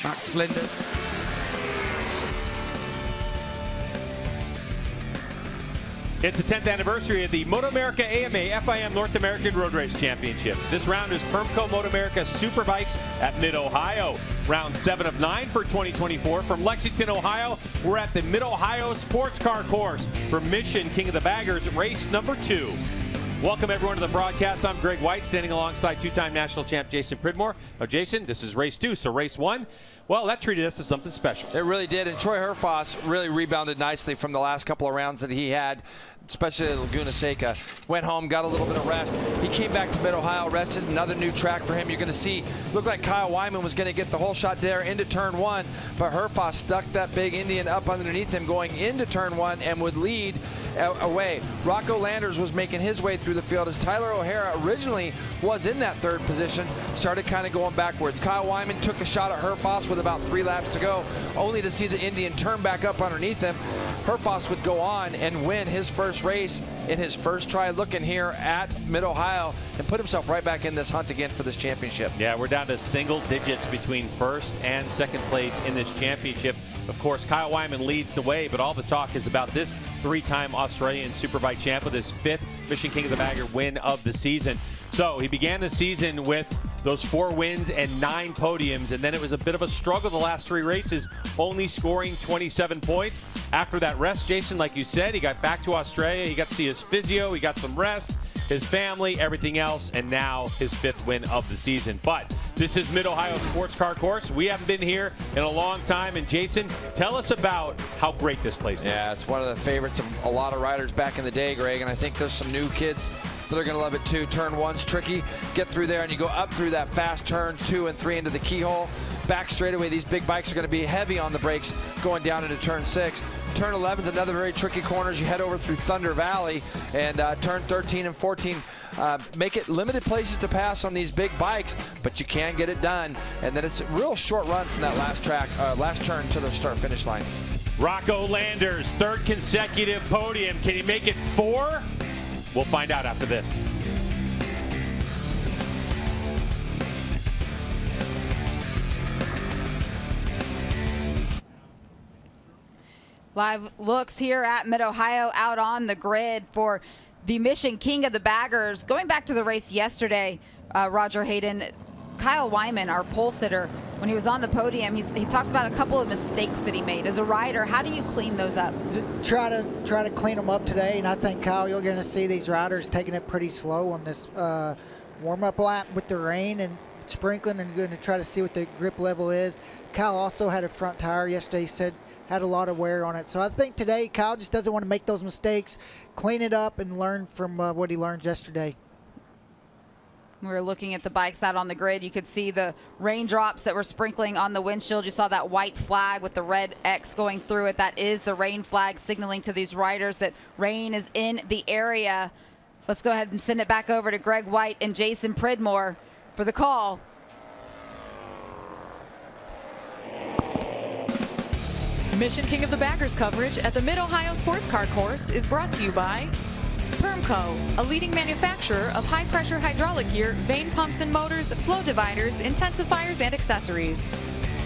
Max Flinders. It's the 10th anniversary of the MotoAmerica AMA FIM North American Road Race Championship. This round is Permco MotoAmerica Superbikes at Mid-Ohio. Round 7 of 9 for 2024. From Lexington, Ohio, we're at the Mid-Ohio Sports Car Course for Mission King of the Baggers, race number 2. Welcome everyone to the broadcast. I'm Greg White, standing alongside two-time national champ Jason Pridmore. Now Jason, this is race 2, so race 1, well, that treated us to something special. It really did, and Troy Herfoss really rebounded nicely from the last couple of rounds that he had, especially at Laguna Seca. Went home, got a little bit of rest. He came back to Mid-Ohio, rested. Another new track for him. You're going to see, looked like Kyle Wyman was going to get the whole shot there into turn 1, but Herfoss stuck that big Indian up underneath him going into turn 1 and would lead away. Rocco Landers was making his way through the field as Tyler O'Hara originally was in that 3rd position, started kind of going backwards. Kyle Wyman took a shot at Herfoss with about 3 laps to go, only to see the Indian turn back up underneath him. Herfoss would go on and win his first race in his first try looking here at Mid-Ohio and put himself right back in this hunt again for this championship. Yeah, we're down to single digits between 1st and 2nd place in this championship. Of course, Kyle Wyman leads the way, but all the talk is about this 3-time Australian Superbike champ with his 5th Mission King of the Bagger win of the season. So he began the season with those 4 wins and 9 podiums, and then it was a bit of a struggle the last 3 races, only scoring 27 points. After that rest, Jason, like you said, he got back to Australia, he got to see his physio, he got some rest, his family, everything else, and now his 5th win of the season. But this is Mid-Ohio Sports Car Course. We haven't been here in a long time, and Jason, tell us about how great this place is. Yeah, it's one of the favorites of a lot of riders back in the day, Greg, and I think there's some new kids that are going to love it too. Turn 1's tricky. Get through there and you go up through that fast turn 2 and 3 into the keyhole. Back straightaway, these big bikes are going to be heavy on the brakes going down into turn 6. Turn 11 is another very tricky corner as you head over through Thunder Valley, and turn 13 and 14 make it limited places to pass on these big bikes, but you can get it done. And then it's a real short run from that last turn to the start finish line. Rocco Landers, 3rd consecutive podium. Can he make it 4? We'll find out after this. Live looks here at Mid-Ohio out on the grid for the Mission King of the Baggers. Going back to the race yesterday, Roger Hayden, Kyle Wyman, our pole sitter, when he was on the podium, he talked about a couple of mistakes that he made. As a rider, how do you clean those up? Just try to clean them up today, and I think, Kyle, you're going to see these riders taking it pretty slow on this warm-up lap with the rain and sprinkling, and you're going to try to see what the grip level is. Kyle also had a front tire yesterday, he said had a lot of wear on it. So I think today Kyle just doesn't want to make those mistakes, clean it up, and learn from what he learned yesterday. We were looking at the bikes out on the grid. You could see the raindrops that were sprinkling on the windshield. You saw that white flag with the red X going through it. That is the rain flag signaling to these riders that rain is in the area. Let's go ahead and send it back over to Greg White and Jason Pridmore for the call. Mission King of the Baggers coverage at the Mid-Ohio Sports Car Course is brought to you by Permco, a leading manufacturer of high-pressure hydraulic gear, vane pumps and motors, flow dividers, intensifiers, and accessories.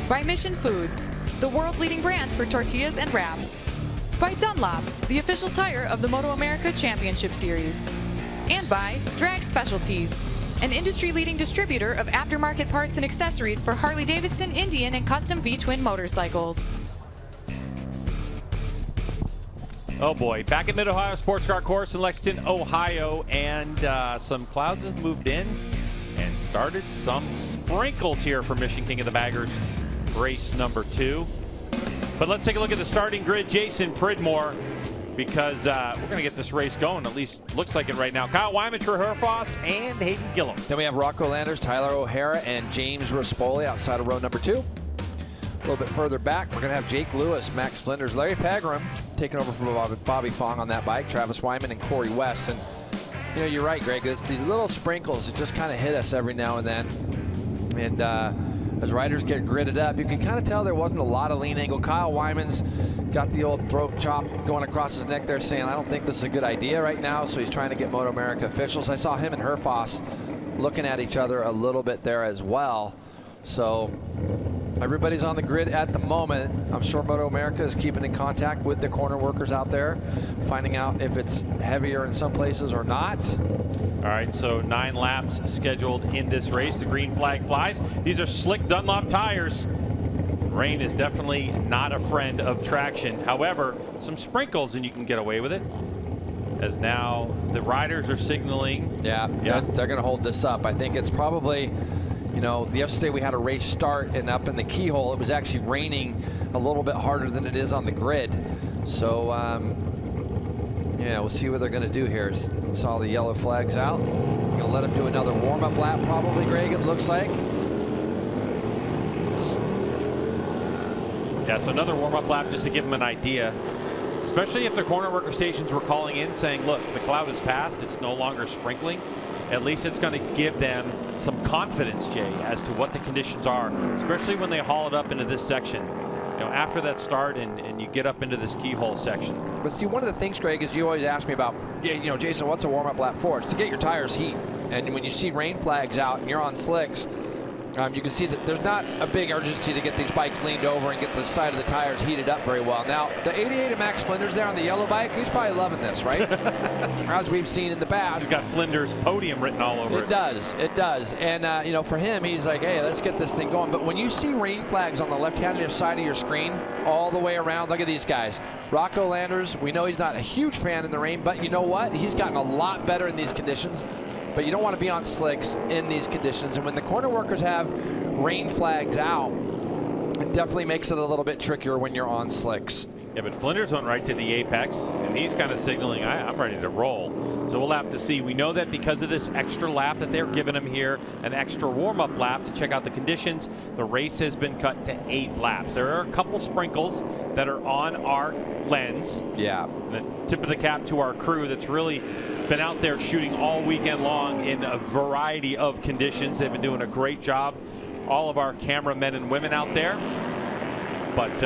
By Mission Foods, the world's leading brand for tortillas and wraps. By Dunlop, the official tire of the MotoAmerica Championship Series. And by Drag Specialties, an industry-leading distributor of aftermarket parts and accessories for Harley-Davidson, Indian, and custom V-twin motorcycles. Oh boy, back at Mid-Ohio Sports Car Course in Lexington, Ohio, and some clouds have moved in and started some sprinkles here for Mission King of the Baggers, race number 2. But let's take a look at the starting grid, Jason Pridmore, because we're going to get this race going, at least looks like it right now. Kyle Wyman, Troy Herfoss, and Hayden Gillum. Then we have Rocco Landers, Tyler O'Hara, and James Rispoli outside of row number 2. A little bit further back, we're going to have Jake Lewis, Max Flinders, Larry Pagram taking over from Bobby Fong on that bike, Travis Wyman, and Corey West. And, you know, you're right, Greg. These little sprinkles that just kind of hit us every now and then. And as riders get gridded up, you can kind of tell there wasn't a lot of lean angle. Kyle Wyman's got the old throat chop going across his neck there saying, I don't think this is a good idea right now, so he's trying to get MotoAmerica officials. I saw him and Herfoss looking at each other a little bit there as well. So Everybody's on the grid at the moment. I'm sure MotoAmerica is keeping in contact with the corner workers out there, finding out if it's heavier in some places or not. All right, so 9 laps scheduled in this race. The green flag flies. These are slick Dunlop tires. Rain is definitely not a friend of traction. However, some sprinkles and you can get away with it. As now the riders are signaling. Yeah. They're going to hold this up. I think it's probably, you know, yesterday we had a race start, and up in the keyhole it was actually raining a little bit harder than it is on the grid. So yeah, we'll see what they're going to do here. Saw the yellow flags out. Going to let them do another warm-up lap probably, Greg, it looks like. Yeah, so another warm-up lap just to give them an idea. Especially if the corner worker stations were calling in saying, look, the cloud has passed, it's no longer sprinkling. At least it's going to give them some confidence, Jay, as to what the conditions are, especially when they haul it up into this section. You know, after that start and you get up into this keyhole section. But see, one of the things, Greg, is you always ask me about, you know, Jason, what's a warm-up lap for? It's to get your tires heat. And when you see rain flags out and you're on slicks, you can see that there's not a big urgency to get these bikes leaned over and get the side of the tires heated up very well. Now, the 88 of Max Flinders there on the yellow bike, he's probably loving this, right? As we've seen in the past. He's got Flinders podium written all over it. It does. And, you know, for him, he's like, hey, let's get this thing going. But when you see rain flags on the left-hand side of your screen all the way around, look at these guys. Rocco Landers, we know he's not a huge fan in the rain, but you know what? He's gotten a lot better in these conditions. But you don't want to be on slicks in these conditions. And when the corner workers have rain flags out, it definitely makes it a little bit trickier when you're on slicks. Yeah, but Flinders went right to the apex, and he's kind of signaling, I'm ready to roll. So we'll have to see. We know that because of this extra lap that they're giving him here, an extra warm-up lap to check out the conditions, the race has been cut to 8 laps. There are a couple sprinkles that are on our lens. Yeah. And a tip of the cap to our crew that's really been out there shooting all weekend long in a variety of conditions. They've been doing a great job. All of our cameramen and women out there. But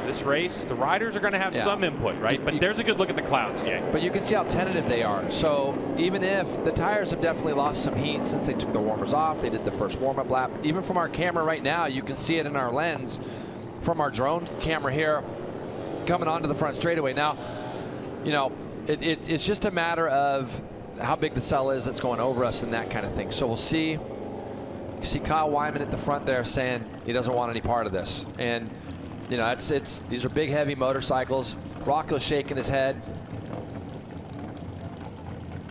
this race, the riders are going to have some input, right? But there's a good look at the clouds, Jay. But you can see how tentative they are. So even if the tires have definitely lost some heat since they took the warmers off, they did the first warm-up lap. Even from our camera right now, you can see it in our lens from our drone camera here coming onto the front straightaway. Now, you know, it's just a matter of how big the cell is that's going over us and that kind of thing. So we'll see. You see Kyle Wyman at the front there saying he doesn't want any part of this. And you know, these are big, heavy motorcycles. Rocco's shaking his head.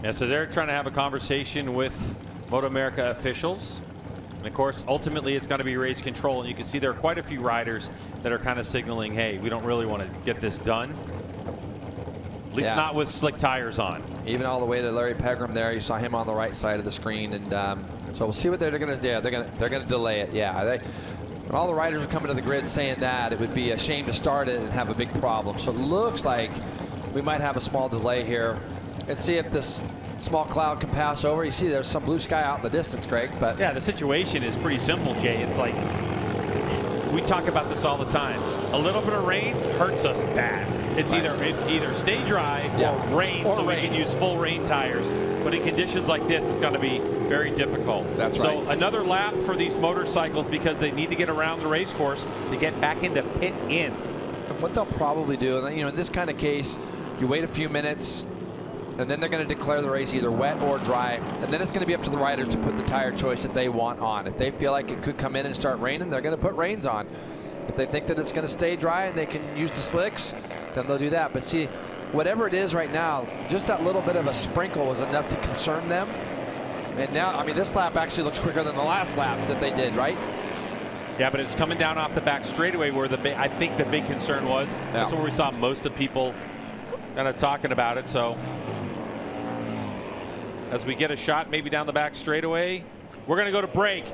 Yeah, so they're trying to have a conversation with MotoAmerica officials. And of course, ultimately, it's going to be race control. And you can see there are quite a few riders that are kind of signaling, hey, we don't really want to get this done. At least not with slick tires on. Even all the way to Larry Pegram there. You saw him on the right side of the screen. And so we'll see what they're going to do. They're going to delay it. Yeah. When all the riders are coming to the grid saying that, it would be a shame to start it and have a big problem. So it looks like we might have a small delay here and see if this small cloud can pass over. You see there's some blue sky out in the distance, Greg. But yeah, the situation is pretty simple, Jay. It's like, we talk about this all the time. A little bit of rain hurts us bad. It's either stay dry or rain, we can use full rain tires. But in conditions like this, it's going to be very difficult. That's right. So another lap for these motorcycles because they need to get around the race course to get back into pit in. And what they'll probably do, you know, in this kind of case, you wait a few minutes, and then they're going to declare the race either wet or dry, and then it's going to be up to the riders to put the tire choice that they want on. If they feel like it could come in and start raining, they're going to put rains on. If they think that it's going to stay dry and they can use the slicks, then they'll do that. But see, whatever it is right now, just that little bit of a sprinkle was enough to concern them. And now, I mean, this lap actually looks quicker than the last lap that they did, right? Yeah, but it's coming down off the back straightaway where I think the big concern was. Yeah. That's where we saw most of the people kind of talking about it. So as we get a shot maybe down the back straightaway, we're going to go to break.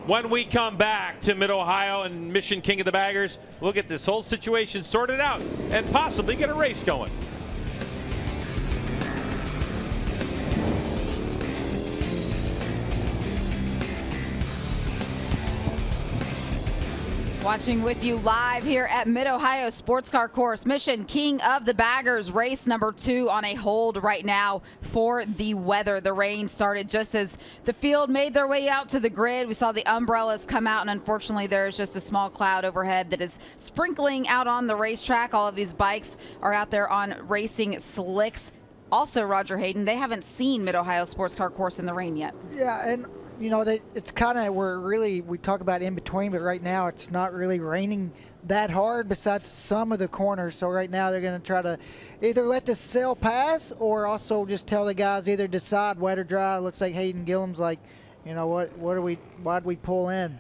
When we come back to Mid-Ohio and Mission King of the Baggers, we'll get this whole situation sorted out and possibly get a race going. Watching with you live here at Mid-Ohio Sports Car Course. Mission King of the Baggers, race number 2 on a hold right now for the weather. The rain started just as the field made their way out to the grid. We saw the umbrellas come out, and unfortunately there's just a small cloud overhead that is sprinkling out on the racetrack. All of these bikes are out there on racing slicks. Also, Roger Hayden, they haven't seen Mid-Ohio Sports Car Course in the rain yet. Yeah, and you know, it's kind of, we talk about in between, but right now it's not really raining that hard besides some of the corners. So right now they're going to try to either let the sail pass or also just tell the guys either decide wet or dry. It looks like Hayden Gillum's like, you know, why'd we pull in?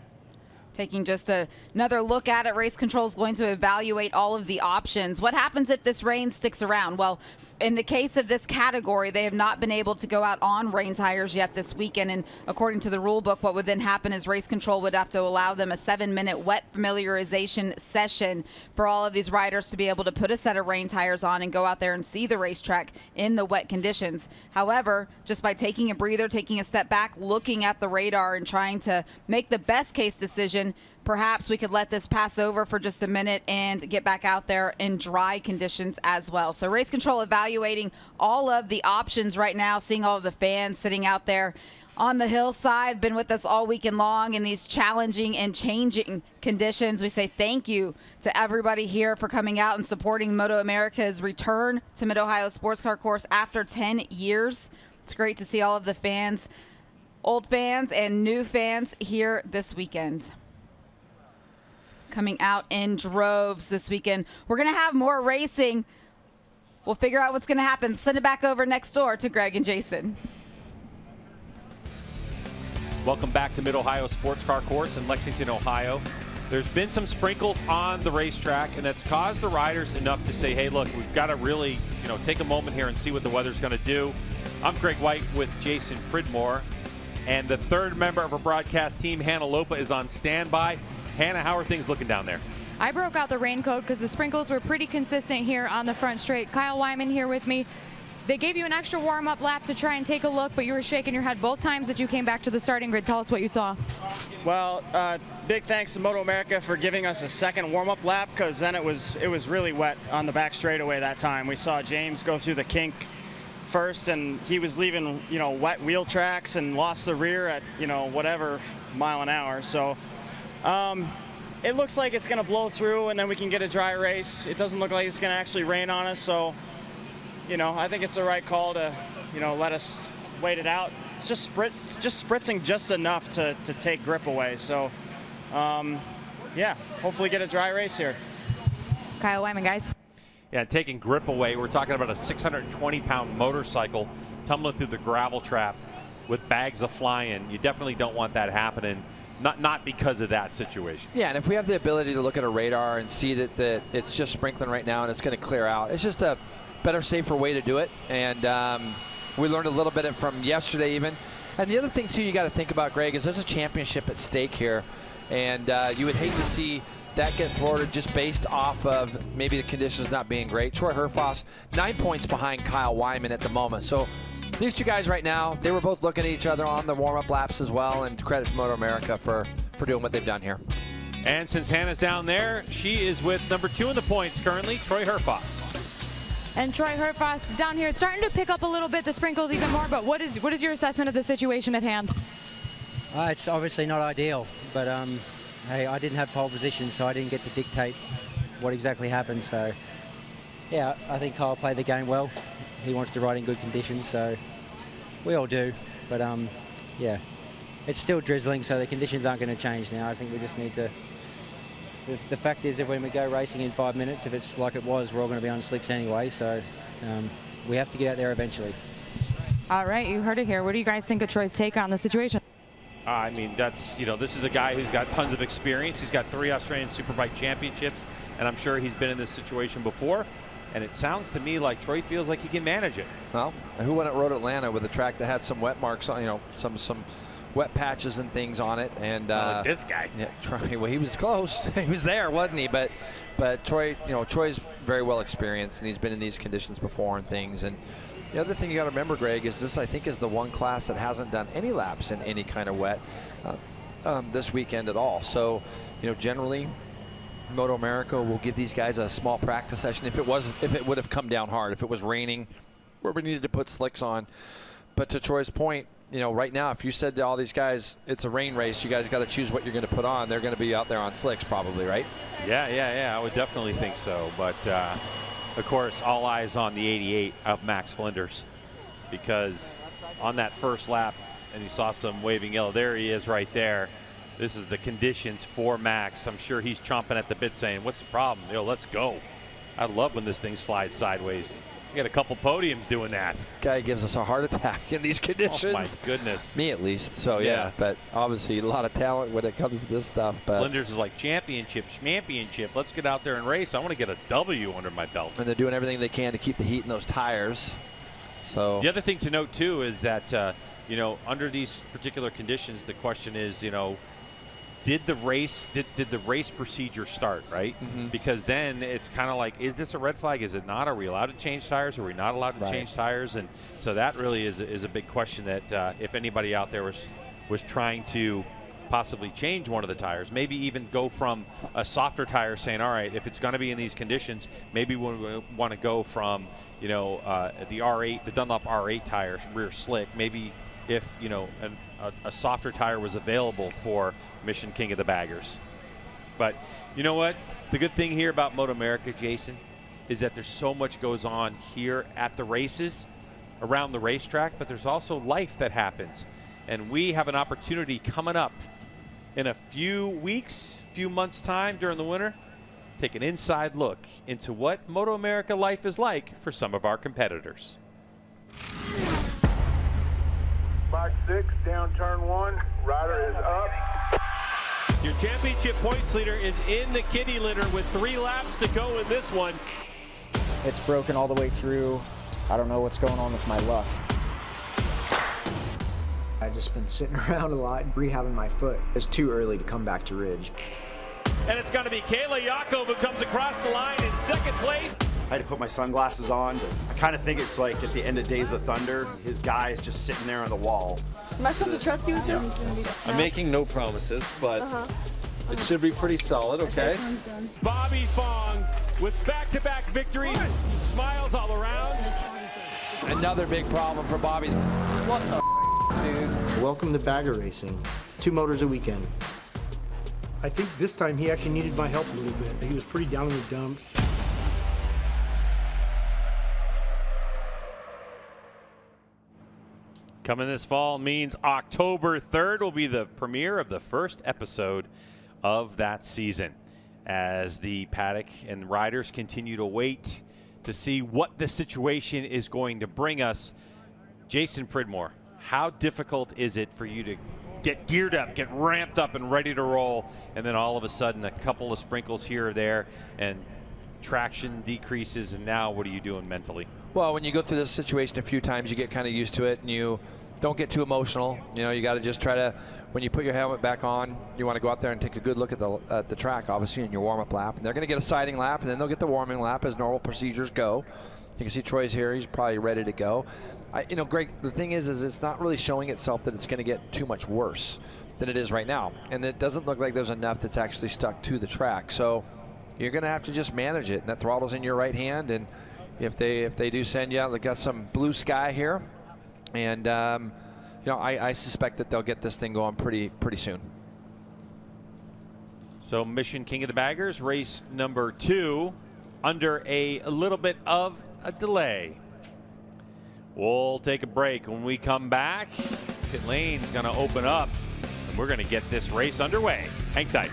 Taking just another look at it, race control is going to evaluate all of the options. What happens if this rain sticks around? Well, in the case of this category, they have not been able to go out on rain tires yet this weekend. And according to the rule book, what would then happen is race control would have to allow them a 7-minute wet familiarization session for all of these riders to be able to put a set of rain tires on and go out there and see the racetrack in the wet conditions. However, just by taking a breather, taking a step back, looking at the radar and trying to make the best case decision, perhaps we could let this pass over for just a minute and get back out there in dry conditions as well. So race control evaluating all of the options right now, seeing all of the fans sitting out there on the hillside, been with us all weekend long in these challenging and changing conditions. We say thank you to everybody here for coming out and supporting MotoAmerica's return to Mid-Ohio Sports Car Course after 10 years. It's great to see all of the fans, old fans and new fans here this weekend. Coming out in droves this weekend. We're going to have more racing. We'll figure out what's going to happen. Send it back over next door to Greg and Jason. Welcome back to Mid-Ohio Sports Car Course in Lexington, Ohio. There's been some sprinkles on the racetrack, and that's caused the riders enough to say, hey, look, we've got to really, take a moment here and see what the weather's going to do. I'm Greg White with Jason Pridmore, and the third member of our broadcast team, Hannah Lopa, is on standby. Hannah, how are things looking down there? I broke out the raincoat because the sprinkles were pretty consistent here on the front straight. Kyle Wyman here with me. They gave you an extra warm-up lap to try and take a look, but you were shaking your head both times that you came back to the starting grid. Tell us what you saw. Well, big thanks to MotoAmerica for giving us a second warm-up lap, because then it was really wet on the back straightaway that time. We saw James go through the kink first, and he was leaving, wet wheel tracks and lost the rear at, whatever mile an hour. So it looks like it's going to blow through, and then we can get a dry race. It doesn't look like it's going to actually rain on us, so I think it's the right call to let us wait it out. It's just spritzing just enough to take grip away. So yeah, hopefully get a dry race here. Kyle Wyman, guys. Yeah, taking grip away. We're talking about a 620-pound motorcycle tumbling through the gravel trap with bags of flying. You definitely don't want that happening. Not because of that situation. Yeah, and if we have the ability to look at a radar and see that it's just sprinkling right now and it's going to clear out, it's just a better, safer way to do it. And we learned a little bit from yesterday even. And the other thing, too, you got to think about, Greg, is there's a championship at stake here. And you would hate to see that get thwarted just based off of maybe the conditions not being great. Troy Herfoss, 9 points behind Kyle Wyman at the moment. So these two guys right now, they were both looking at each other on the warm-up laps as well, and credit to MotoAmerica for doing what they've done here. And since Hannah's down there, she is with number 2 in the points currently, Troy Herfoss. And Troy Herfoss down here, it's starting to pick up a little bit, the sprinkles even more, but what is your assessment of the situation at hand? It's obviously not ideal, but hey, I didn't have pole position, so I didn't get to dictate what exactly happened. So yeah, I think Kyle played the game well. He wants to ride in good conditions, so we all do. But yeah, it's still drizzling, so the conditions aren't going to change now. I think we just need to. The fact is that when we go racing in 5 minutes, if it's like it was, we're all going to be on slicks anyway. So we have to get out there eventually. All right, you heard it here. What do you guys think of Troy's take on the situation? I mean, that's, this is a guy who's got tons of experience. He's got 3 Australian Superbike championships, and I'm sure he's been in this situation before. And it sounds to me like Troy feels like he can manage it. Well, who went at Road Atlanta with a track that had some wet marks on, some wet patches and things on it? And this guy. Yeah, Troy, well, he was close. He was there, wasn't he? But Troy, Troy's very well experienced, and he's been in these conditions before and things. And the other thing you got to remember, Greg, is this, I think, is the one class that hasn't done any laps in any kind of wet this weekend at all. So, generally, MotoAmerica will give these guys a small practice session if it would have come down hard, if it was raining, where we needed to put slicks on. But to Troy's point, you know, right now, if you said to all these guys, it's a rain race, you guys got to choose what you're going to put on, they're going to be out there on slicks probably, right? Yeah, I would definitely think so. But, of course, all eyes on the 88 of Max Flinders, because on that first lap, and you saw some waving yellow, there he is right there. This is the conditions for Max. I'm sure he's chomping at the bit saying, what's the problem? Yo, let's go. I love when this thing slides sideways. You got a couple podiums doing that. Guy gives us a heart attack in these conditions. Oh, my goodness. Me at least. So, yeah. But obviously a lot of talent when it comes to this stuff. But Flinders is like championship. Let's get out there and race. I want to get a W under my belt. And they're doing everything they can to keep the heat in those tires. So the other thing to note, too, is that, you know, under these particular conditions, the question is, you know, did the race procedure start, right? Because then it's kind of like, is this a red flag? Is it not? Are we allowed to change tires? Are we not allowed to change tires? And so that really is a big question that if anybody out there was trying to possibly change one of the tires, maybe even go from a softer tire saying, all right, if it's going to be in these conditions, maybe we want to go from, you know, the R8, the Dunlop R8 tire, rear slick, maybe if, you know, a softer tire was available for Mission King of the Baggers. But you know what? The good thing here about MotoAmerica, Jason, is that there's so much goes on here at the races, around the racetrack, but there's also life that happens. And we have an opportunity coming up in a few weeks, few months' time during the winter, take an inside look into what MotoAmerica life is like for some of our competitors. Box 6, down turn 1, rider is up. Your championship points leader is in the kitty litter with 3 laps to go in this one. It's broken all the way through. I don't know what's going on with my luck. I've just been sitting around a lot and rehabbing my foot. It's too early to come back to Ridge. And it's going to be Kayla Yakov who comes across the line in second place. I had to put my sunglasses on, but I kind of think it's like at the end of Days of Thunder, his guy is just sitting there on the wall. Am I supposed to trust you with this? I'm making no promises, but it should be pretty solid, okay? Bobby Fong with back-to-back victories, smiles all around. another big problem for Bobby. What the dude? Welcome to bagger racing. 2 motors a weekend. I think this time he actually needed my help a little bit. He was pretty down in the dumps. Coming this fall means October 3rd will be the premiere of the first episode of that season, as the paddock and riders continue to wait to see what the situation is going to bring us. Jason Pridmore, how difficult is it for you to get geared up, get ramped up and ready to roll, and then all of a sudden a couple of sprinkles here or there and traction decreases, and now what are you doing mentally? Well, when you go through this situation a few times, you get kind of used to it, and you don't get too emotional. You know, you got to just try to, when you put your helmet back on, you want to go out there and take a good look at the track, obviously, in your warm-up lap. And they're going to get a siding lap, and then they'll get the warming lap as normal procedures go. You can see Troy's here. He's probably ready to go. You know, Greg, the thing is it's not really showing itself that it's going to get too much worse than it is right now. And it doesn't look like there's enough that's actually stuck to the track. So you're going to have to just manage it. And that throttle's in your right hand. And if they do send you out, they got some blue sky here. And, you know, I suspect that they'll get this thing going pretty soon. So Mission King of the Baggers, race number 2, under a little bit of a delay. We'll take a break. When we come back, pit lane's going to open up, and we're going to get this race underway. Hang tight.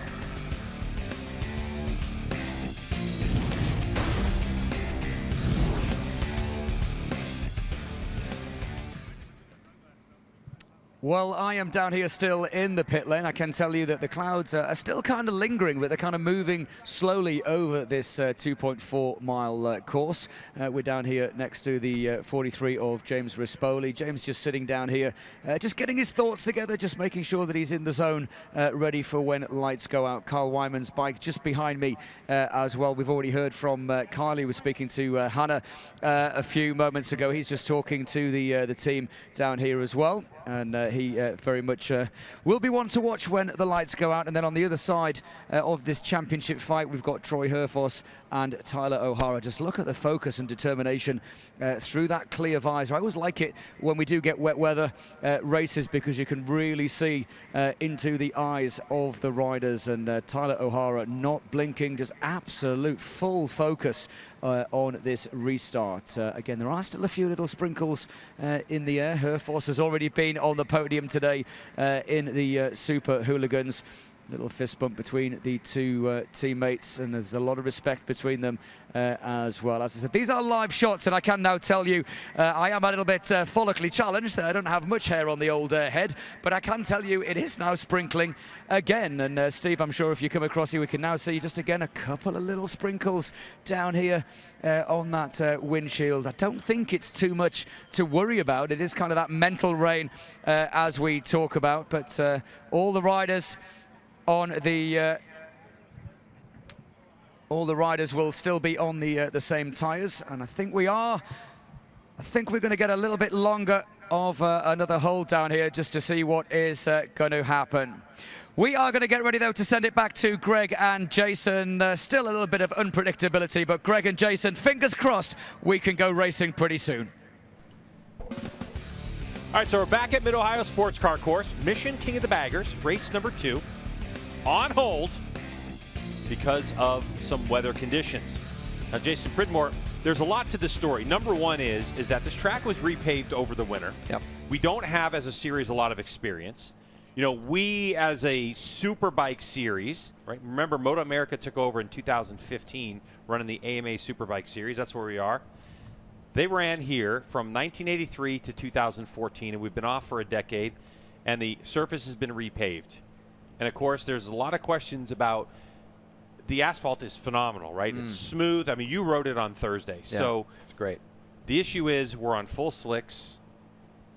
Well, I am down here still in the pit lane. I can tell you that the clouds are still kind of lingering, but they're kind of moving slowly over this 2.4-mile course. We're down here next to the 43 of James Rispoli. James just sitting down here, just getting his thoughts together, just making sure that he's in the zone, ready for when lights go out. Kyle Wyman's bike just behind me as well. We've already heard from Kylie. Was speaking to Hannah a few moments ago. He's just talking to the team down here as well. And he very much will be one to watch when the lights go out. And then on the other side of this championship fight, we've got Troy Herfoss and Tyler O'Hara. Just look at the focus and determination through that clear visor. I always like it when we do get wet weather races, because you can really see into the eyes of the riders. And Tyler O'Hara not blinking, just absolute full focus on this restart. Again, there are still a few little sprinkles in the air. Herfoss has already been on the podium today in the Super Hooligans. Little fist bump between the two teammates, and there's a lot of respect between them as well. As I said, these are live shots, and I can now tell you I am a little bit follically challenged. I don't have much hair on the old head, but I can tell you it is now sprinkling again. And Steve, I'm sure if you come across here, we can now see just again a couple of little sprinkles down here on that windshield. I don't think it's too much to worry about. It is kind of that mental rain as we talk about, but all the riders will still be on the same tires, and I think we're going to get a little bit longer of another hold down here just to see what is going to happen. We are going to get ready though to send it back to Greg and Jason. Still a little bit of unpredictability, but Greg and Jason, fingers crossed we can go racing pretty soon. All right, so we're back at Mid-Ohio Sports Car Course, Mission King of the Baggers, race number 2. On hold because of some weather conditions. Now, Jason Pridmore, there's a lot to this story. Number one is that this track was repaved over the winter. Yep. We don't have, as a series, a lot of experience. You know, we, as a Superbike series, right? Remember, MotoAmerica took over in 2015, running the AMA Superbike series. That's where we are. They ran here from 1983 to 2014, and we've been off for a decade, and the surface has been repaved. And, of course, there's a lot of questions about the asphalt is phenomenal, right? It's smooth. I mean, you rode it on Thursday. Yeah, so it's great. The issue is we're on full slicks,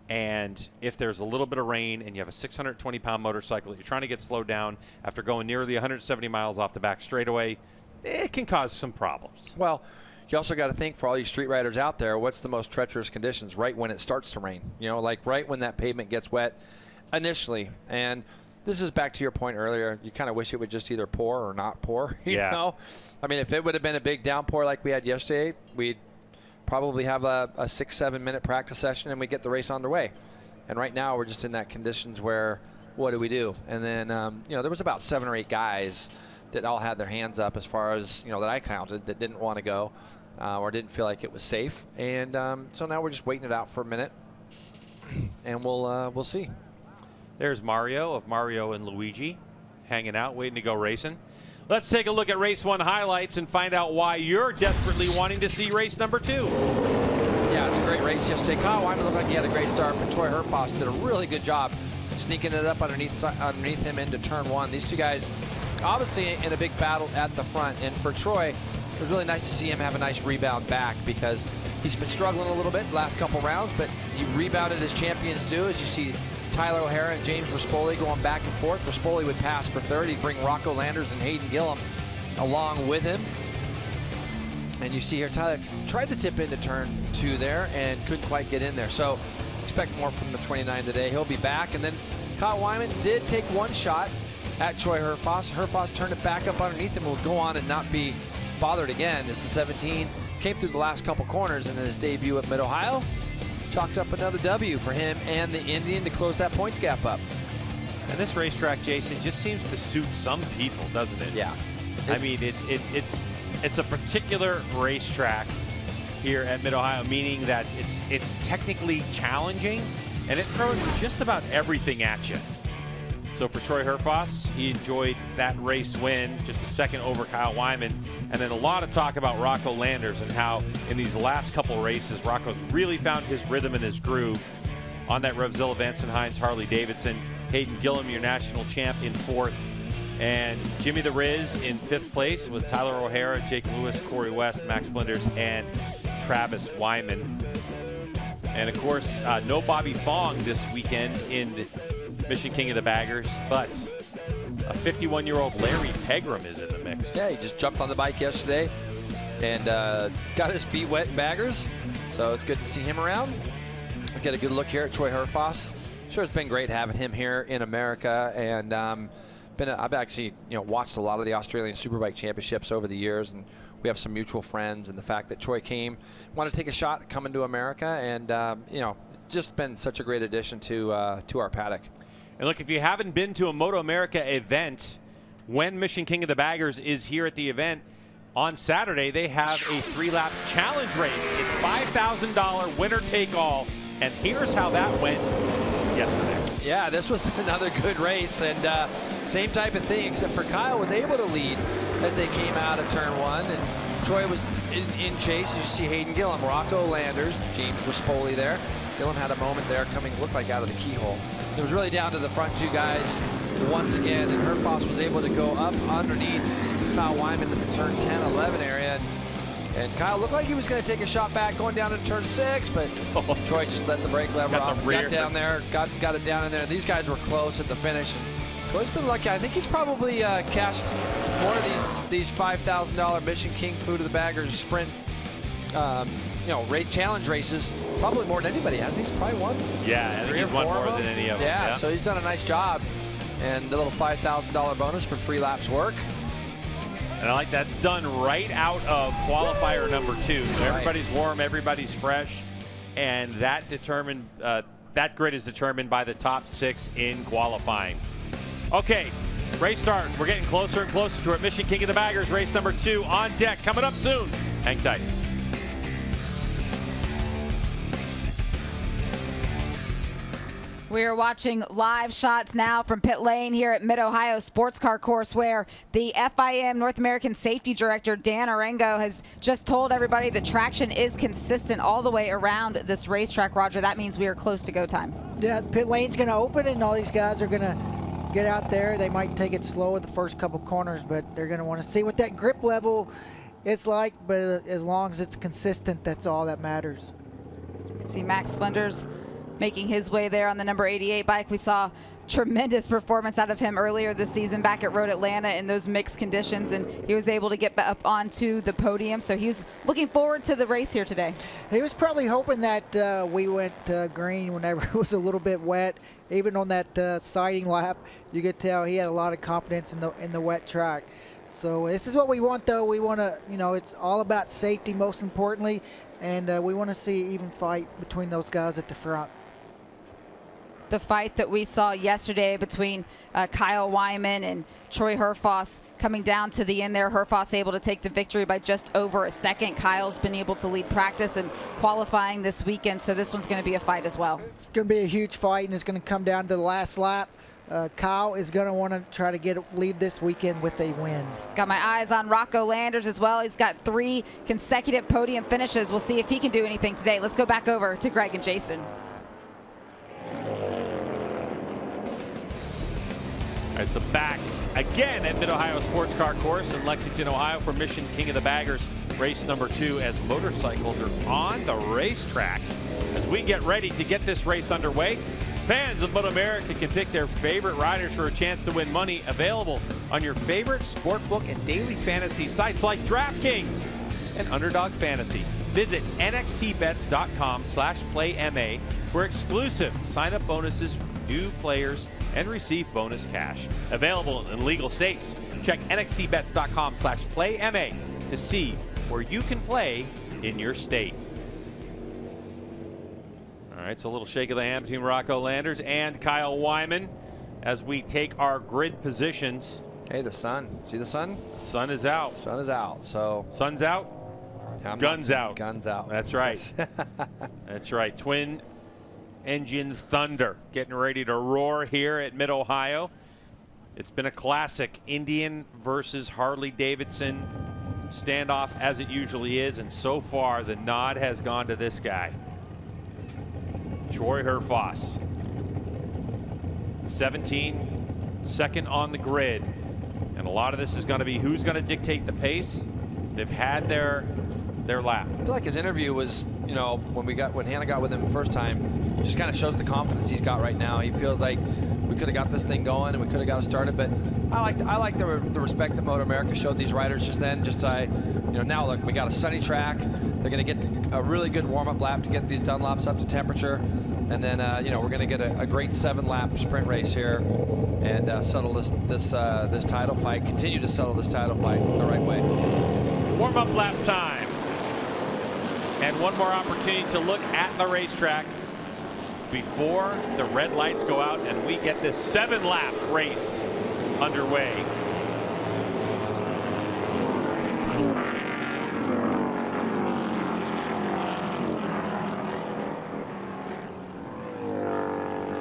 and if there's a little bit of rain and you have a 620-pound motorcycle that you're trying to get slowed down after going nearly 170 miles off the back straightaway, it can cause some problems. Well, you also got to think, for all you street riders out there, what's the most treacherous conditions? Right when it starts to rain. You know, like right when that pavement gets wet initially. And this is back to your point earlier. You kind of wish it would just either pour or not pour. You know? I mean, if it would have been a big downpour like we had yesterday, we'd probably have a 6-7 minute practice session and we get the race underway. And right now we're just in that conditions where, what do we do? And then, you know, there was about 7 or 8 guys that all had their hands up, as far as, you know, that I counted, that didn't want to go or didn't feel like it was safe. And so now we're just waiting it out for a minute, and we'll see. There's Mario of Mario and Luigi hanging out, waiting to go racing. Let's take a look at race 1 highlights and find out why you're desperately wanting to see race number 2. Yeah, it's a great race yesterday. Kyle Wyman looked like he had a great start, but Troy Herfoss did a really good job sneaking it up underneath him into turn 1. These two guys obviously in a big battle at the front, and for Troy, it was really nice to see him have a nice rebound back, because he's been struggling a little bit the last couple rounds, but he rebounded as champions do. As you see Tyler O'Hara and James Rispoli going back and forth. Rispoli would pass for third. He'd bring Rocco Landers and Hayden Gillum along with him. And you see here Tyler tried to tip into turn 2 there and couldn't quite get in there. So expect more from the 29 today. He'll be back. And then Kyle Wyman did take one shot at Troy Herfoss. Herfoss turned it back up underneath him and will go on and not be bothered again, as the 17 came through the last couple corners, and in his debut at Mid-Ohio, chalks up another W for him and the Indian to close that points gap up. And this racetrack, Jason, just seems to suit some people, doesn't it? Yeah. I mean, it's a particular racetrack here at Mid-Ohio, meaning that it's technically challenging, and it throws just about everything at you. So for Troy Herfoss, he enjoyed that race win, just a second over Kyle Wyman. And then a lot of talk about Rocco Landers and how in these last couple races, Rocco's really found his rhythm and his groove on that Revzilla Vanson Hines Harley Davidson. Hayden Gillum, your national champ, in 4th. And Jimmy the Riz in 5th place with Tyler O'Hara, Jake Lewis, Corey West, Max Blinders, and Travis Wyman. And of course, no Bobby Fong this weekend in Mission King of the Baggers, but a 51-year-old Larry Pegram is in the mix. Yeah, he just jumped on the bike yesterday and got his feet wet in baggers, so it's good to see him around. We'll get a good look here at Troy Herfoss. Sure, it's been great having him here in America, and I've actually watched a lot of the Australian Superbike Championships over the years, and we have some mutual friends. And the fact that Troy wanted to take a shot at coming to America, and just been such a great addition to our paddock. And look, if you haven't been to a MotoAmerica event, when Mission King of the Baggers is here at the event on Saturday, they have a 3-lap challenge race. It's $5,000 winner take all, and here's how that went yesterday. Yeah, this was another good race, and same type of thing, except for Kyle was able to lead as they came out of turn 1, and Troy was in chase. As you see Hayden Gillum, Rocco Landers, James Rispoli there. Gillum had a moment there coming, looked like out of the keyhole. It was really down to the front 2 guys once again, and Herfoss was able to go up underneath Kyle Wyman in the turn 10, 11 area. And Kyle looked like he was going to take a shot back going down into turn 6, but Troy just let the brake lever off, got down there, got it down in there. These guys were close at the finish. And Troy's been lucky. I think he's probably cashed one of these $5,000 Mission King Food of the Baggers sprint challenge races, probably more than anybody. I think he's probably won. Yeah, I think he's won more than any of them. Yeah, so he's done a nice job. And the little $5,000 bonus for 3 laps work. And I like that's done right out of qualifier number 2. So everybody's warm, everybody's fresh, and that grid is determined by the top 6 in qualifying. Okay, race start. We're getting closer and closer to it. Mission King of the Baggers, race number 2 on deck, coming up soon. Hang tight. We are watching live shots now from pit lane here at Mid-Ohio Sports Car Course, where the FIM North American Safety Director Dan Arango has just told everybody the traction is consistent all the way around this racetrack. Roger, that means we are close to go time. Yeah, the pit lane's going to open, and all these guys are going to get out there. They might take it slow at the first couple corners, but they're going to want to see what that grip level is like. But as long as it's consistent, that's all that matters. You can see Max Flinders making his way there on the number 88 bike. We saw tremendous performance out of him earlier this season back at Road Atlanta in those mixed conditions, and he was able to get up onto the podium. So he was looking forward to the race here today. He was probably hoping that we went green whenever it was a little bit wet. Even on that siding lap, you could tell he had a lot of confidence in the wet track. So this is what we want, though. We want to, it's all about safety most importantly, and we want to see an even fight between those guys at the front. The fight that we saw yesterday between Kyle Wyman and Troy Herfoss coming down to the end there. Herfoss able to take the victory by just over a second. Kyle's been able to lead practice and qualifying this weekend, so this one's going to be a fight as well. It's going to be a huge fight, and it's going to come down to the last lap. Kyle is going to want to try to leave this weekend with a win. Got my eyes on Rocco Landers as well. He's got 3 consecutive podium finishes. We'll see if he can do anything today. Let's go back over to Greg and Jason. All right, so back again at Mid-Ohio Sports Car Course in Lexington, Ohio for Mission King of the Baggers, race number 2 as motorcycles are on the racetrack. As we get ready to get this race underway, fans of MotoAmerica can pick their favorite riders for a chance to win money, available on your favorite sportbook and daily fantasy sites like DraftKings and Underdog Fantasy. Visit nxtbets.com/playma for exclusive sign-up bonuses for new players and receive bonus cash. Available in legal states. Check nxtbets.com/playma to see where you can play in your state. All right, so a little shake of the hand between Rocco Landers and Kyle Wyman as we take our grid positions. Hey, the sun. See the sun? The sun is out. Sun is out. So sun's out. Guns out. Guns out. That's right. That's right. Twin engine thunder getting ready to roar here at Mid-Ohio. It's been a classic Indian versus Harley Davidson standoff, as it usually is, and so far the nod has gone to this guy, Troy Herfoss. 17, second on the grid, and a lot of this is going to be who's going to dictate the pace. They've had their lap. I feel like his interview was, when Hannah got with him the first time, just kind of shows the confidence he's got right now. He feels like we could have got this thing going and we could have got it started. But I like the respect that MotoAmerica showed these riders just then. Now look, we got a sunny track. They're going to get a really good warm-up lap to get these Dunlops up to temperature. And then, we're going to get a great 7-lap sprint race here and settle this title fight, continue to settle this title fight the right way. Warm-up lap time. And one more opportunity to look at the racetrack before the red lights go out and we get this 7-lap race underway.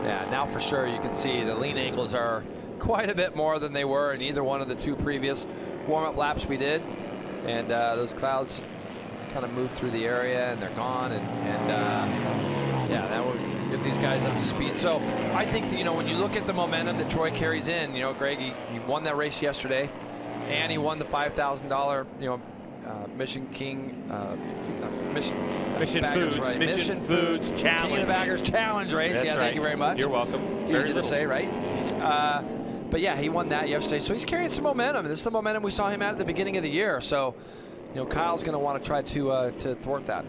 Yeah, now for sure you can see the lean angles are quite a bit more than they were in either one of the 2 previous warm-up laps we did. And those clouds kind of move through the area and they're gone. And yeah, that would get these guys up to speed. So I think that, when you look at the momentum that Troy carries in, Greg, he won that race yesterday and he won the $5,000, Mission King, Mission Foods, right? Mission Foods Challenge. King of the Baggers Challenge race. That's right. Thank you very much. You're welcome. Easy to say, right? But yeah, he won that yesterday. So he's carrying some momentum. This is the momentum we saw him at the beginning of the year. So, Kyle's going to want to try to thwart that.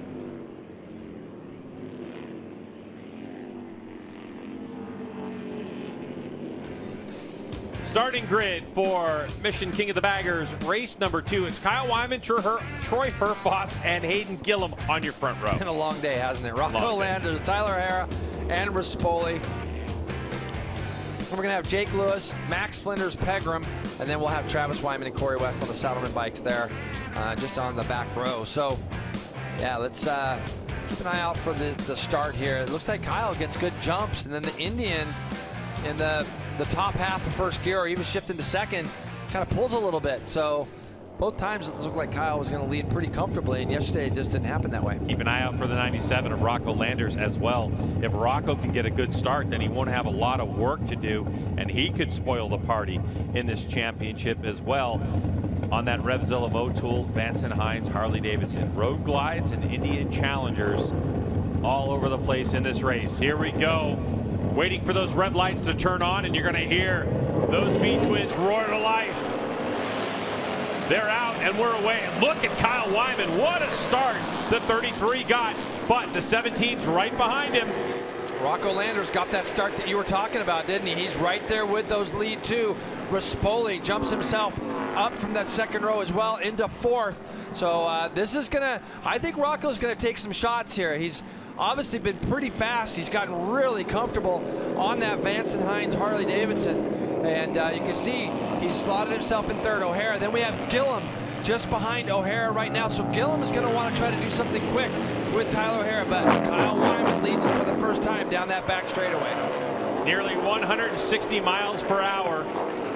Starting grid for Mission King of the Baggers, race number 2. It's Kyle Wyman, Troy Herfoss, and Hayden Gillum on your front row. Been a long day, hasn't it? Rocco Landers, Tyler O'Hara, and Rispoli. We're going to have Jake Lewis, Max Flinders, Pegram, and then we'll have Travis Wyman and Corey West on the Saddlemen bikes there, just on the back row. So, yeah, let's keep an eye out for the start here. It looks like Kyle gets good jumps, and then the Indian in the top half of first gear, or even shifting to second, kind of pulls a little bit. So both times it looked like Kyle was going to lead pretty comfortably, and yesterday it just didn't happen that way. Keep an eye out for the 97 of Rocco Landers as well. If Rocco can get a good start, then he won't have a lot of work to do, and he could spoil the party in this championship as well. On that Revzilla Motul, Vance and Hines, Harley Davidson, Road Glides, and Indian Challengers all over the place in this race. Here we go. Waiting for those red lights to turn on, and you're going to hear those V-twins roar to life. They're out, and we're away. And look at Kyle Wyman. What a start the 33 got, but the 17's right behind him. Rocco Landers got that start that you were talking about, didn't he? He's right there with those lead 2. Rispoli jumps himself up from that second row as well into 4th. So this is going to, I think Rocco's going to take some shots here. He's obviously been pretty fast. He's gotten really comfortable on that Vance and Hines Harley Davidson. And you can see he's slotted himself in 3rd. O'Hara. Then we have Gillum just behind O'Hara right now. So Gillum is going to want to try to do something quick with Tyler O'Hara. But Kyle Wyman leads him for the first time down that back straightaway. Nearly 160 miles per hour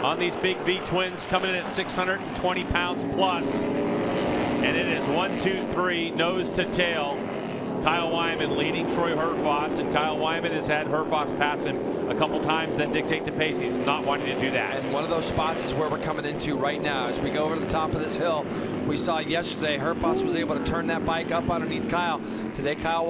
on these big V-twins, coming in at 620 pounds plus. And it is 1, 2, 3, nose to tail. Kyle Wyman leading Troy Herfoss, and Kyle Wyman has had Herfoss pass him a couple times, then dictate the pace. He's not wanting to do that. And one of those spots is where we're coming into right now. As we go over to the top of this hill, we saw yesterday Herfoss was able to turn that bike up underneath Kyle. Today Kyle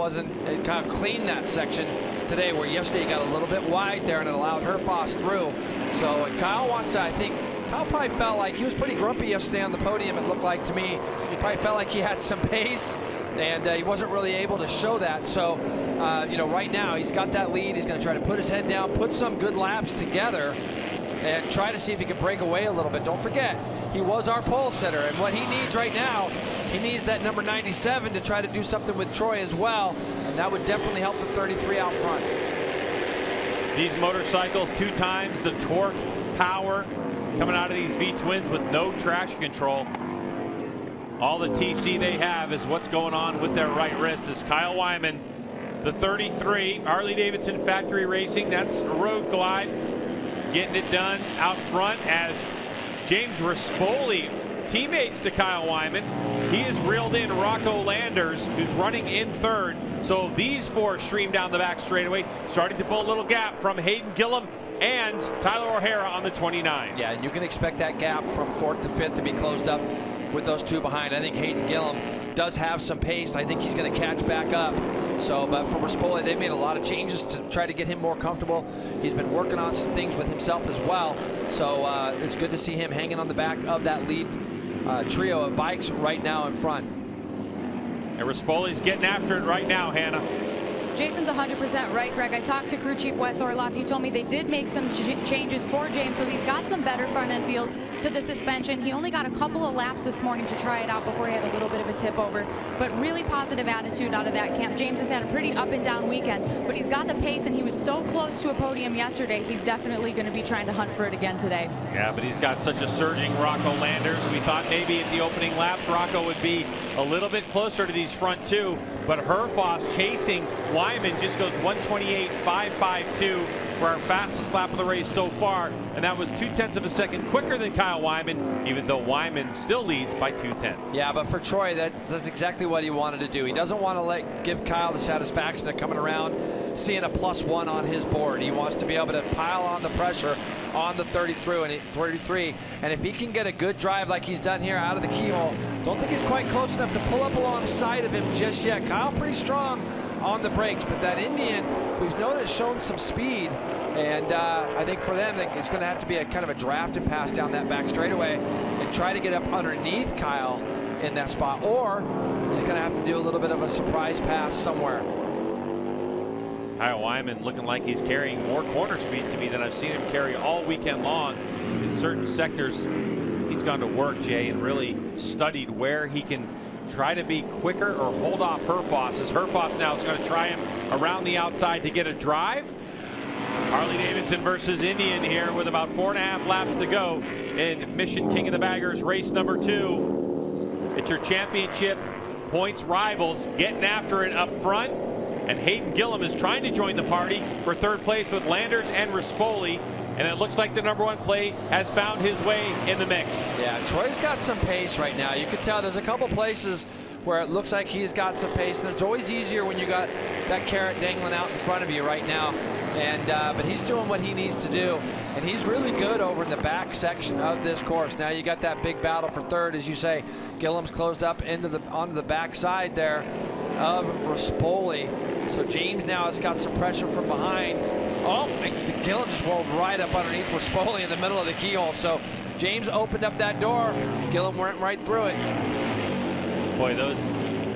cleaned that section today, where yesterday he got a little bit wide there and it allowed Herfoss through. So Kyle wants to, I think, Kyle probably felt like he was pretty grumpy yesterday on the podium, it looked like to me. He probably felt like he had some pace, and he wasn't really able to show that. So, right now he's got that lead. He's going to try to put his head down, put some good laps together, and try to see if he can break away a little bit. Don't forget, he was our pole sitter, and what he needs right now, he needs that number 97 to try to do something with Troy as well, and that would definitely help the 33 out front. These motorcycles, 2 times the torque, power, coming out of these V-twins with no traction control. All the TC they have is what's going on with their right wrist. As Kyle Wyman, the 33, Harley Davidson Factory Racing, that's a Road Glide, getting it done out front as James Rispoli, teammates to Kyle Wyman. He has reeled in Rocco Landers, who's running in 3rd. So these 4 stream down the back straightaway, starting to pull a little gap from Hayden Gillum and Tyler O'Hara on the 29. Yeah, and you can expect that gap from 4th to 5th to be closed up with those 2 behind. I think Hayden Gillum does have some pace. I think he's going to catch back up. So, but for Rispoli, they've made a lot of changes to try to get him more comfortable. He's been working on some things with himself as well. So it's good to see him hanging on the back of that lead trio of bikes right now in front. And Rispoli's getting after it right now, Hannah. Jason's 100% right, Greg. I talked to crew chief Wes Orloff. He told me they did make some changes for James, so he's got some better front end feel to the suspension. He only got a couple of laps this morning to try it out before he had a little bit of a tip over, but really positive attitude out of that camp. James has had a pretty up and down weekend, but he's got the pace, and he was so close to a podium yesterday. He's definitely going to be trying to hunt for it again today. Yeah, but he's got such a surging Rocco Landers. We thought maybe at the opening laps Rocco would be a little bit closer to these front two, but Herfoss chasing Wyman just goes 1:28.552 for our fastest lap of the race so far, and that was 0.2 of a second quicker than Kyle Wyman, even though Wyman still leads by 0.2. Yeah, but for Troy, that's exactly what he wanted to do. He doesn't want to give Kyle the satisfaction of coming around, seeing a +1 on his board. He wants to be able to pile on the pressure on the 33, and if he can get a good drive like he's done here out of the keyhole, don't think he's quite close enough to pull up alongside of him just yet. Kyle pretty strong on the brakes, but that Indian, we've noticed, shown some speed, and I think for them it's going to have to be a kind of a draft and pass down that back straightaway and try to get up underneath Kyle in that spot, or he's going to have to do a little bit of a surprise pass somewhere. Kyle Wyman looking like he's carrying more corner speed to me than I've seen him carry all weekend long. In certain sectors, he's gone to work, Jay, and really studied where he can try to be quicker or hold off Herfoss, as Herfoss now is going to try him around the outside to get a drive. Harley Davidson versus Indian here with about 4.5 laps to go in Mission King of the Baggers race number 2. It's your championship points rivals getting after it up front. And Hayden Gillum is trying to join the party for third place with Landers and Rispoli. And it looks like the #1 play has found his way in the mix. Yeah, Troy's got some pace right now. You can tell there's a couple places where it looks like he's got some pace. And it's always easier when you got that carrot dangling out in front of you right now. And but he's doing what he needs to do. And he's really good over in the back section of this course. Now you got that big battle for third, as you say. Gillum's closed up onto the back side there of Rispoli. So James now has got some pressure from behind. Oh, Gillum just rolled right up underneath Rispoli in the middle of the keyhole. So James opened up that door. Gillum went right through it. Boy, those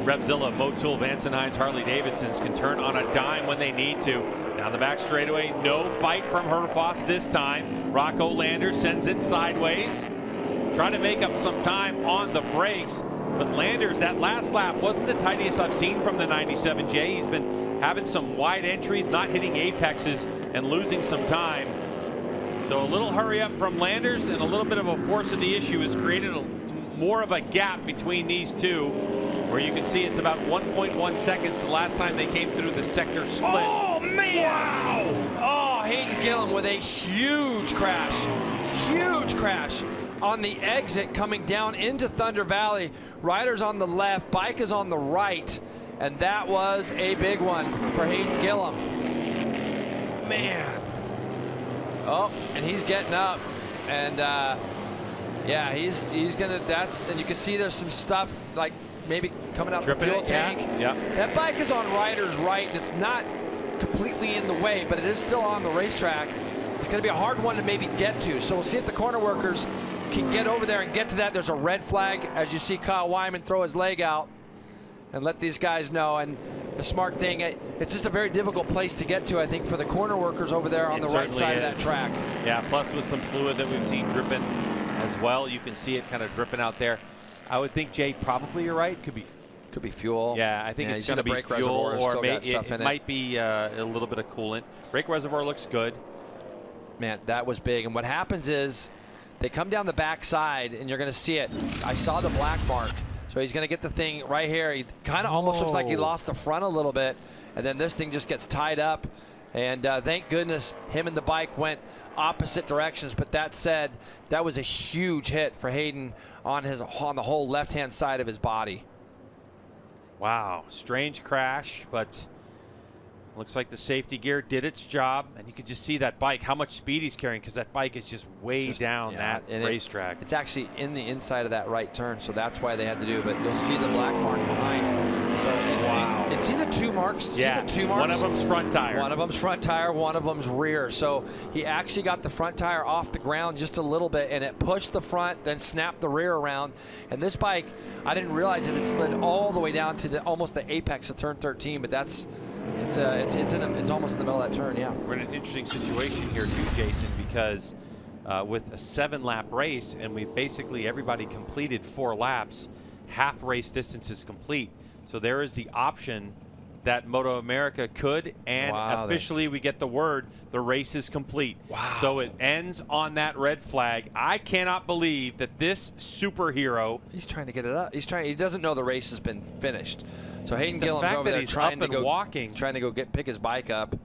Revzilla, Motul, Vance and Hines, Harley Davidsons can turn on a dime when they need to. Down the back straightaway, no fight from Herfoss this time. Rocco Landers sends it sideways. Trying to make up some time on the brakes. But Landers, that last lap wasn't the tightest I've seen from the 97 J. He's been having some wide entries, not hitting apexes, and losing some time. So a little hurry up from Landers and a little bit of a force of the issue has created more of a gap between these two, where you can see it's about 1.1 seconds the last time they came through the sector split. Oh, man! Wow! Oh, Hayden Gillum with a huge crash. Huge crash on the exit coming down into Thunder Valley. Riders on the left, bike is on the right, and that was a big one for Hayden Gillum. Man. Oh, and he's getting up, and yeah, he's gonna. And you can see there's some stuff like maybe coming out the fuel tank. Yeah. That bike is on rider's right, and it's not completely in the way, but it is still on the racetrack. It's going to be a hard one to maybe get to. So we'll see if the corner workers can get over there and get to that. There's a red flag as you see Kyle Wyman throw his leg out and let these guys know. And the smart thing, it's just a very difficult place to get to, I think, for the corner workers over there on the right side of that track. Yeah, plus with some fluid that we've seen dripping as well. You can see it kind of dripping out there. I would think, Jay, probably you're right. Could be fuel. Yeah, I think it's going to be fuel, or it might be a little bit of coolant. Brake reservoir looks good. Man, that was big. And what happens is they come down the back side, and you're going to see it. I saw the black mark. So he's going to get the thing right here. He kind of almost looks like he lost the front a little bit. And then this thing just gets tied up. And thank goodness him and the bike went opposite directions. But that said, that was a huge hit for Hayden on the whole left-hand side of his body. Wow, strange crash, but looks like the safety gear did its job, and you can just see that bike, how much speed he's carrying, because that bike is just way down that racetrack. It's actually in the inside of that right turn, so that's why they had to do it. But you'll see the black mark behind. So, wow. And see the two marks? Yeah, see the two marks? One of them's front tire. One of them's front tire, one of them's rear. So he actually got the front tire off the ground just a little bit, and it pushed the front, then snapped the rear around. And this bike, I didn't realize it slid all the way down to almost the apex of turn 13, but that's It's almost in the middle of that turn. Yeah. We're in an interesting situation here too, Jason, because with a 7-lap race, and we basically everybody completed 4 laps, half race distance is complete. So there is the option that MotoAmerica could, and officially we get the word the race is complete. Wow. So it ends on that red flag. I cannot believe that this superhero. He's trying to get it up. He doesn't know the race has been finished. So Hayden The Gillam's fact over that there he's trying up to and go walking. trying to go pick his bike up,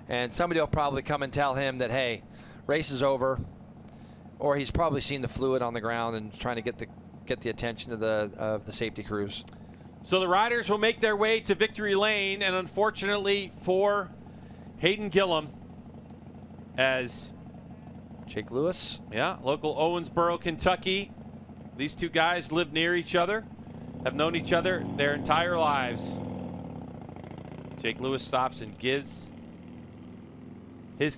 and somebody will probably come and tell him that, hey, race is over, or he's probably seen the fluid on the ground and trying to get the attention of the safety crews. So the riders will make their way to victory lane, and unfortunately for Hayden Gillam, as Jake Lewis, local Owensboro, Kentucky, these two guys live near each other, have known each other their entire lives. Jake Lewis stops and gives his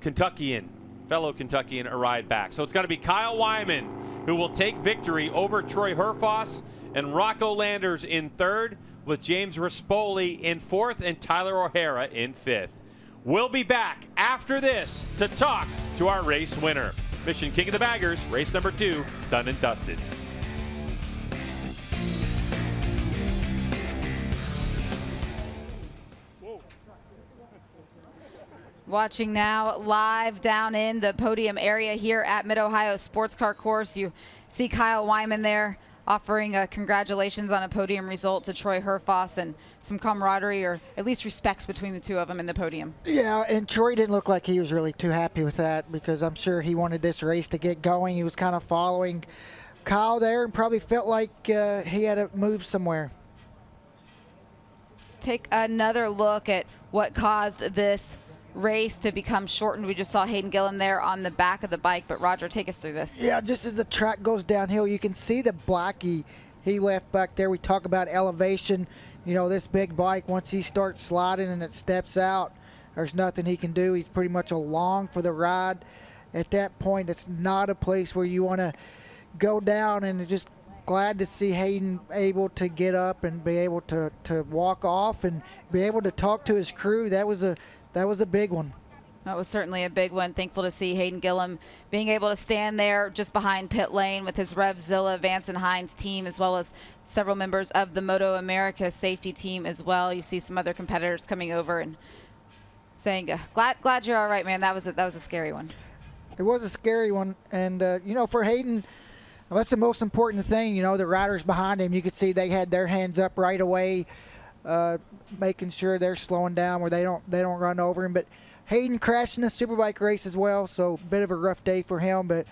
fellow Kentuckian, a ride back. So it's going to be Kyle Wyman who will take victory over Troy Herfoss and Rocco Landers in 3rd, with James Rispoli in 4th and Tyler O'Hara in 5th. We'll be back after this to talk to our race winner. Mission King of the Baggers, race number 2, done and dusted. Watching now live down in the podium area here at Mid-Ohio Sports Car Course. You see Kyle Wyman there offering congratulations on a podium result to Troy Herfoss, and some camaraderie, or at least respect, between the two of them in the podium. Yeah, and Troy didn't look like he was really too happy with that, because I'm sure he wanted this race to get going. He was kind of following Kyle there and probably felt like he had to move somewhere. Let's take another look at what caused this race to become shortened. We just saw Hayden Gillam there on the back of the bike, but Roger, take us through this. Yeah, just as the track goes downhill, you can see the blackie he left back there. We talk about elevation. You know, this big bike, once he starts sliding and it steps out, there's nothing he can do. He's pretty much along for the ride. At that point, it's not a place where you want to go down, and just glad to see Hayden able to get up and be able to walk off and be able to talk to his crew. That was a big one. That was certainly a big one. Thankful to see Hayden Gillam being able to stand there just behind pit lane with his Revzilla Vance and Hines team, as well as several members of the MotoAmerica safety team as well. You see some other competitors coming over and saying, glad you're all right, man. That was a scary one. It was a scary one. And, you know, for Hayden, that's the most important thing. You know, the riders behind him, you could see they had their hands up right away, making sure they're slowing down where they don't run over him. But Hayden crashed in a Superbike race as well, so a bit of a rough day for him. But,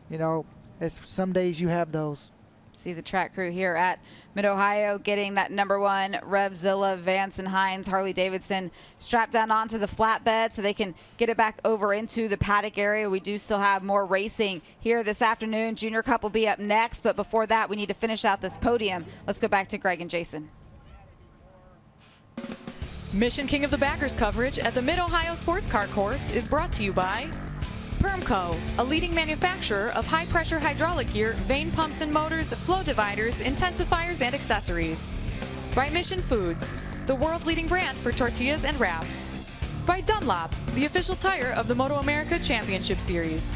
you know, some days you have those. See the track crew here at Mid-Ohio getting that #1 Revzilla Vance and Hines Harley Davidson strapped down onto the flatbed so they can get it back over into the paddock area. We do still have more racing here this afternoon. Junior Cup will be up next, but before that, we need to finish out this podium. Let's go back to Greg and Jason. Mission King of the Baggers coverage at the Mid-Ohio Sports Car Course is brought to you by Permco, a leading manufacturer of high-pressure hydraulic gear, vane pumps and motors, flow dividers, intensifiers, and accessories. By Mission Foods, the world's leading brand for tortillas and wraps. By Dunlop, the official tire of the MotoAmerica Championship Series.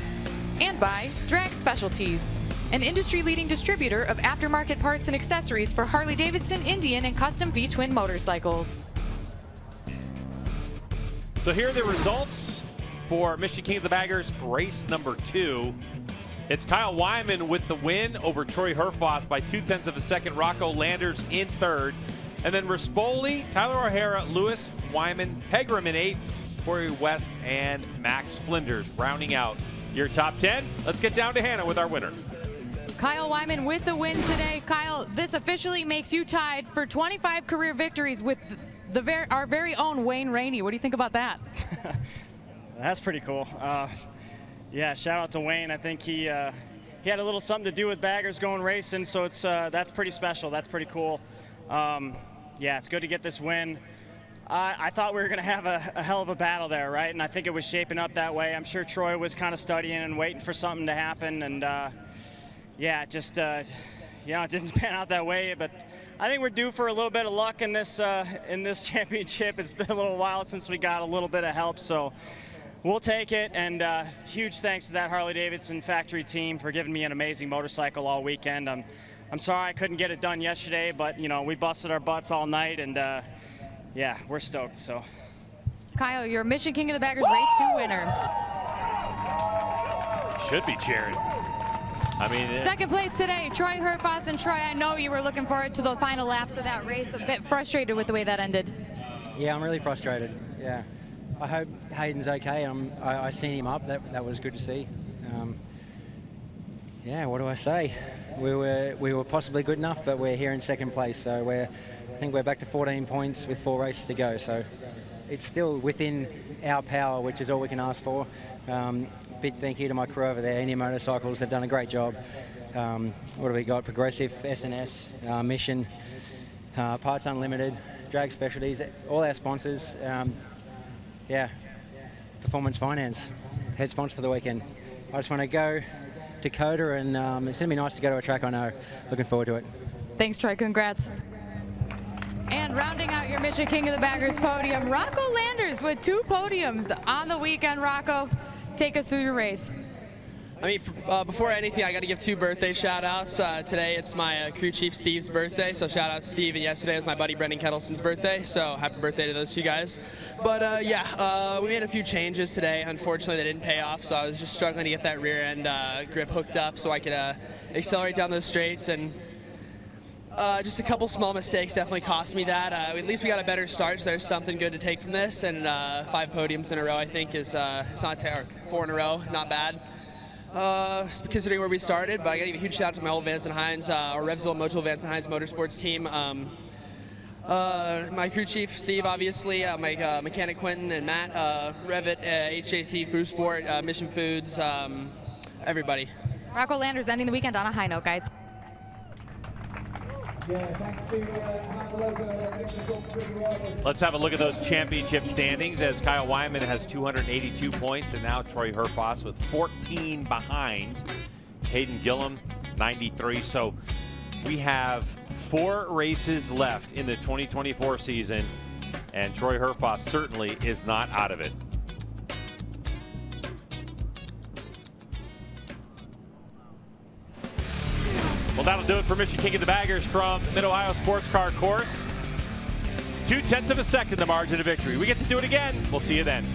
And by Drag Specialties, an industry-leading distributor of aftermarket parts and accessories for Harley-Davidson, Indian, and custom V-twin motorcycles. So here are the results for Mission King of the Baggers race number 2. It's Kyle Wyman with the win over Troy Herfoss by 0.2 of a second. Rocco Landers in 3rd. And then Rispoli, Tyler O'Hara, Lewis, Wyman, Pegram in 8th, Corey West, and Max Flinders rounding out your top 10. Let's get down to Hannah with our winner. Kyle Wyman with the win today. Kyle, this officially makes you tied for 25 career victories with our very own Wayne Rainey. What do you think about that? That's pretty cool. Yeah, shout out to Wayne. I think he had a little something to do with baggers going racing, so it's that's pretty special. That's pretty cool. Yeah, it's good to get this win. I thought we were going to have a hell of a battle there, right? And I think it was shaping up that way. I'm sure Troy was kind of studying and waiting for something to happen. And, yeah, just you know, it didn't pan out that way. But I think we're due for a little bit of luck in this championship. It's been a little while since we got a little bit of help, so we'll take it. And huge thanks to that Harley-Davidson factory team for giving me an amazing motorcycle all weekend. I'm sorry I couldn't get it done yesterday, but you know, we busted our butts all night, and yeah, we're stoked. So, Kyle, your Mission King of the Baggers Race 2 winner. Should be cheering. I mean, Second place today, Troy Herfoss. And Troy, I know you were looking forward to the final laps of that race. A bit frustrated with the way that ended. Yeah, I'm really frustrated. Yeah, I hope Hayden's okay. I seen him up. That was good to see. Yeah, what do I say? We were possibly good enough, but we're here in second place. So I think we're back to 14 points with 4 races to go. So it's still within our power, which is all we can ask for. Big thank you to my crew over there, India Motorcycles. They've done a great job. What do we got? Progressive, SNS, Mission, Parts Unlimited, Drag Specialties, all our sponsors. Yeah, Performance Finance, head sponsor for the weekend. I just want to go Dakota, and it's going to be nice to go to a track I know. Looking forward to it. Thanks, Troy. Congrats. And rounding out your Mission King of the Baggers podium, Rocco Landers with 2 podiums on the weekend. Rocco, take us through your race. I mean, before anything, I got to give 2 birthday shout-outs. Today, it's my crew chief, Steve's birthday, so shout-out to Steve. And yesterday was my buddy, Brendan Kettleson's birthday, so happy birthday to those 2 guys. But, yeah, we made a few changes today. Unfortunately, they didn't pay off, so I was just struggling to get that rear end grip hooked up so I could accelerate down those straights. And just a couple small mistakes definitely cost me that. At least we got a better start, so there's something good to take from this. And 5 podiums in a row, I think, is it's not 4 in a row, not bad. Considering where we started, but I got to give a huge shout out to my old Vance & Hines, or Revsville Motul Vance & Hines Motorsports team. My crew chief, Steve, obviously, my mechanic Quentin and Matt, Revit, HJC, Food Sport, Mission Foods, everybody. Rocco Landers ending the weekend on a high note, guys. Let's have a look at those championship standings as Kyle Wyman has 282 points, and now Troy Herfoss with 14 behind. Hayden Gillum, 93. So we have 4 races left in the 2024 season, and Troy Herfoss certainly is not out of it. Well, that'll do it for Mission King of the Baggers from Mid-Ohio Sports Car Course. 0.2 of a second, the margin of victory. We get to do it again. We'll see you then.